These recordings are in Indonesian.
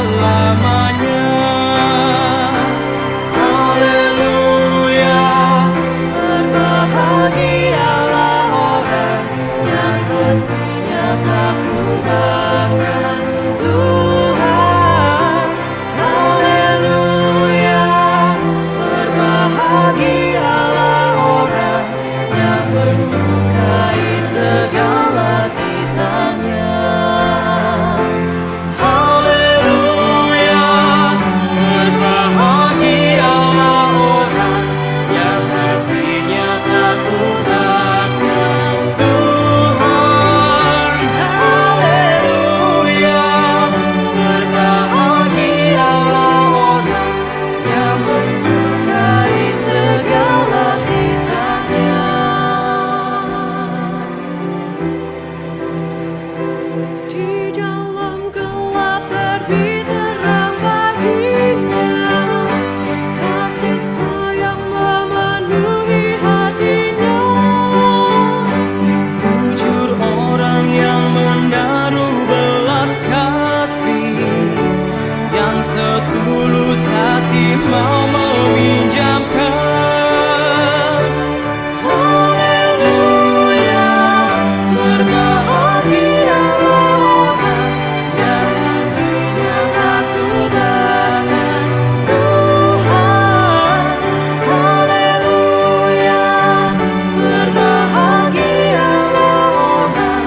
selamanya. Haleluya, berbahagialah orang yang hatinya takut akan Tuhan. Haleluya, berbahagialah orang yang menyukai segala titanya. Haleluya, berbahagialah orang yang hatinya takut akan Tuhan. Haleluya, berbahagialah orang yang menyukai segala titanya. Di dalam gelap terbit terang baginya, kasih sayang memenuhi hatinya. Bujur orang yang menaruh belas kasih, yang setulus hati mau meminjamkan. Haleluya, berbahagialah orang yang hatinya takut akan Tuhan. Haleluya, berbahagialah orang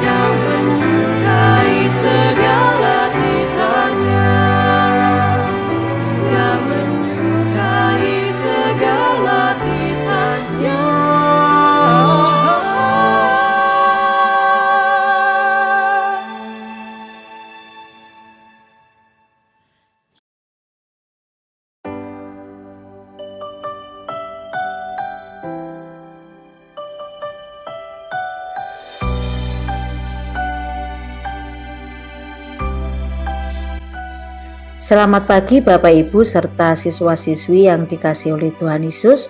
yang menyukai segala titanya, yang menyukai segala titanya. Selamat pagi Bapak Ibu serta siswa-siswi yang dikasihi oleh Tuhan Yesus.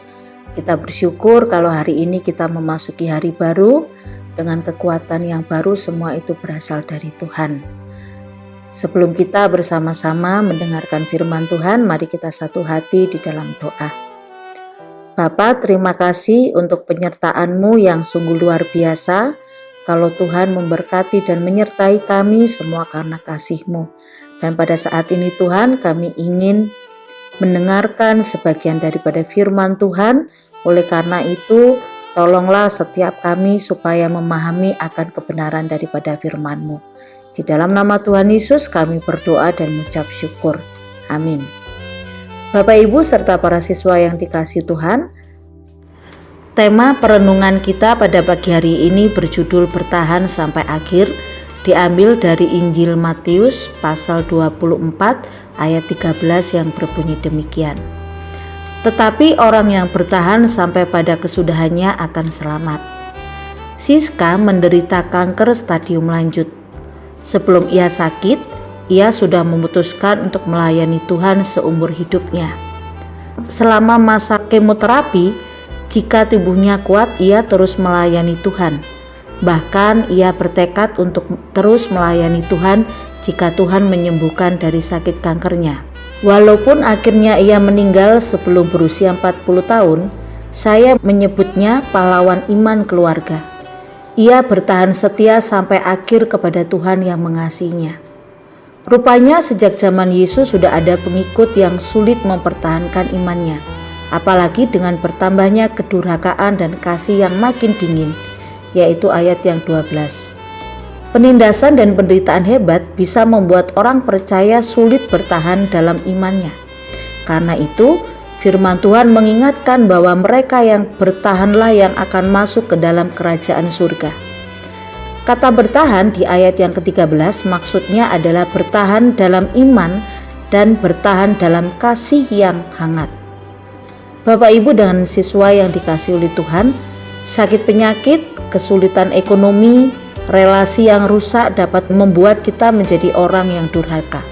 Kita bersyukur kalau hari ini kita memasuki hari baru dengan kekuatan yang baru, semua itu berasal dari Tuhan. Sebelum kita bersama-sama mendengarkan firman Tuhan, mari kita satu hati di dalam doa. Bapa, terima kasih untuk penyertaan-Mu yang sungguh luar biasa. Kalau Tuhan memberkati dan menyertai kami semua karena kasih-Mu. Dan pada saat ini Tuhan, kami ingin mendengarkan sebagian daripada firman Tuhan. Oleh karena itu, tolonglah setiap kami supaya memahami akan kebenaran daripada firman-Mu. Di dalam nama Tuhan Yesus kami berdoa dan mengucap syukur. Amin. Bapak Ibu serta para siswa yang dikasihi Tuhan, tema perenungan kita pada pagi hari ini berjudul bertahan sampai akhir, diambil dari Injil Matius pasal 24 ayat 13 yang berbunyi demikian. Tetapi orang yang bertahan sampai pada kesudahannya akan selamat. Siska menderita kanker stadium lanjut. Sebelum ia sakit, ia sudah memutuskan untuk melayani Tuhan seumur hidupnya. Selama masa kemoterapi, jika tubuhnya kuat, ia terus melayani Tuhan. Bahkan ia bertekad untuk terus melayani Tuhan jika Tuhan menyembuhkan dari sakit kankernya. Walaupun akhirnya ia meninggal sebelum berusia 40 tahun, saya menyebutnya pahlawan iman keluarga. Ia bertahan setia sampai akhir kepada Tuhan yang mengasihinya. Rupanya sejak zaman Yesus sudah ada pengikut yang sulit mempertahankan imannya, apalagi dengan bertambahnya kedurhakaan dan kasih yang makin dingin, yaitu ayat yang 12. Penindasan dan penderitaan hebat bisa membuat orang percaya sulit bertahan dalam imannya. Karena itu, firman Tuhan mengingatkan bahwa mereka yang bertahanlah yang akan masuk ke dalam kerajaan surga. Kata bertahan di ayat yang ke-13 maksudnya adalah bertahan dalam iman dan bertahan dalam kasih yang hangat. Bapak Ibu dan siswa yang dikasihi oleh Tuhan, sakit penyakit, kesulitan ekonomi, relasi yang rusak dapat membuat kita menjadi orang yang durhaka.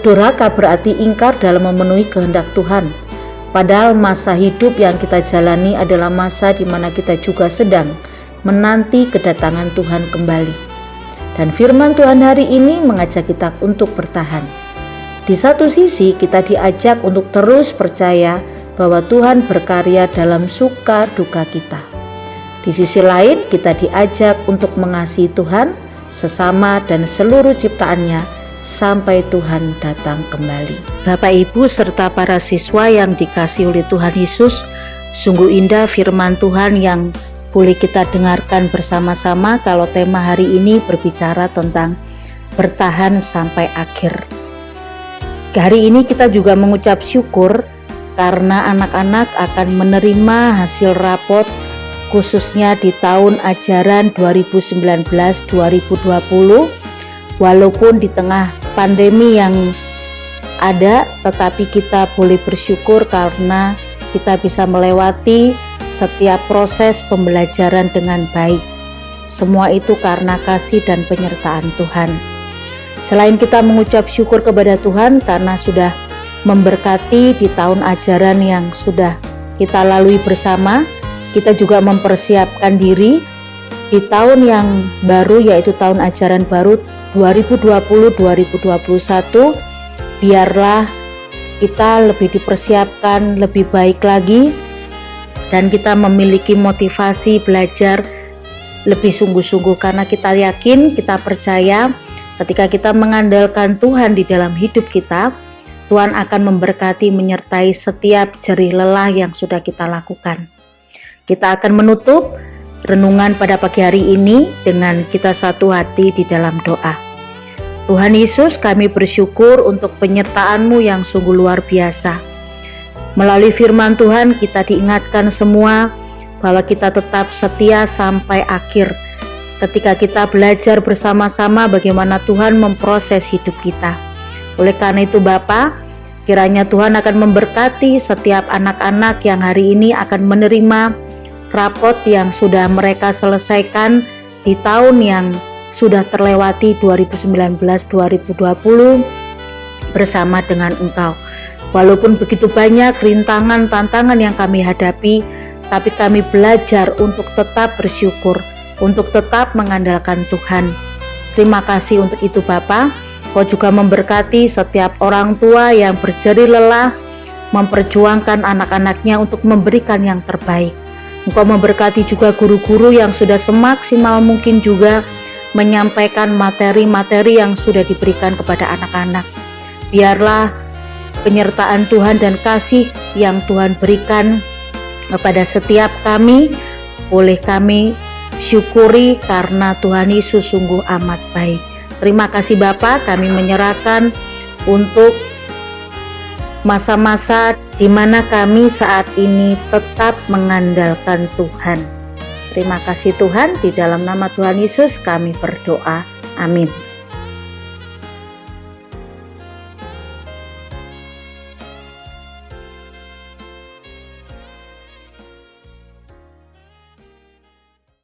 Durhaka berarti ingkar dalam memenuhi kehendak Tuhan. Padahal masa hidup yang kita jalani adalah masa di mana kita juga sedang menanti kedatangan Tuhan kembali. Dan firman Tuhan hari ini mengajak kita untuk bertahan. Di satu sisi kita diajak untuk terus percaya bahwa Tuhan berkarya dalam suka duka kita. Di sisi lain kita diajak untuk mengasihi Tuhan, sesama dan seluruh ciptaannya sampai Tuhan datang kembali. Bapak Ibu serta para siswa yang dikasihi oleh Tuhan Yesus, sungguh indah firman Tuhan yang boleh kita dengarkan bersama-sama kalau tema hari ini berbicara tentang bertahan sampai akhir. Hari ini kita juga mengucap syukur karena anak-anak akan menerima hasil rapot khususnya di tahun ajaran 2019-2020. Walaupun di tengah pandemi yang ada, tetapi kita boleh bersyukur karena kita bisa melewati setiap proses pembelajaran dengan baik. Semua itu karena kasih dan penyertaan Tuhan. Selain kita mengucap syukur kepada Tuhan karena sudah memberkati di tahun ajaran yang sudah kita lalui bersama, kita juga mempersiapkan diri di tahun yang baru, yaitu tahun ajaran baru 2020-2021. Biarlah kita lebih dipersiapkan lebih baik lagi dan kita memiliki motivasi belajar lebih sungguh-sungguh karena kita yakin, kita percaya ketika kita mengandalkan Tuhan di dalam hidup kita, Tuhan akan memberkati menyertai setiap jerih lelah yang sudah kita lakukan. Kita akan menutup renungan pada pagi hari ini dengan kita satu hati di dalam doa. Tuhan Yesus, kami bersyukur untuk penyertaan-Mu yang sungguh luar biasa. Melalui firman Tuhan kita diingatkan semua bahwa kita tetap setia sampai akhir. Ketika kita belajar bersama-sama bagaimana Tuhan memproses hidup kita. Oleh karena itu Bapa, kiranya Tuhan akan memberkati setiap anak-anak yang hari ini akan menerima rapot yang sudah mereka selesaikan di tahun yang sudah terlewati 2019-2020 bersama dengan Engkau. Walaupun begitu banyak rintangan, tantangan yang kami hadapi, tapi kami belajar untuk tetap bersyukur, untuk tetap mengandalkan Tuhan. Terima kasih untuk itu Bapa. Kau juga memberkati setiap orang tua yang berjerih lelah memperjuangkan anak-anaknya untuk memberikan yang terbaik. Engkau memberkati juga guru-guru yang sudah semaksimal mungkin juga menyampaikan materi-materi yang sudah diberikan kepada anak-anak. Biarlah penyertaan Tuhan dan kasih yang Tuhan berikan kepada setiap kami, boleh kami syukuri karena Tuhan Yesus sungguh amat baik. Terima kasih Bapa, kami menyerahkan untuk masa-masa di mana kami saat ini tetap mengandalkan Tuhan. Terima kasih Tuhan, di dalam nama Tuhan Yesus kami berdoa. Amin.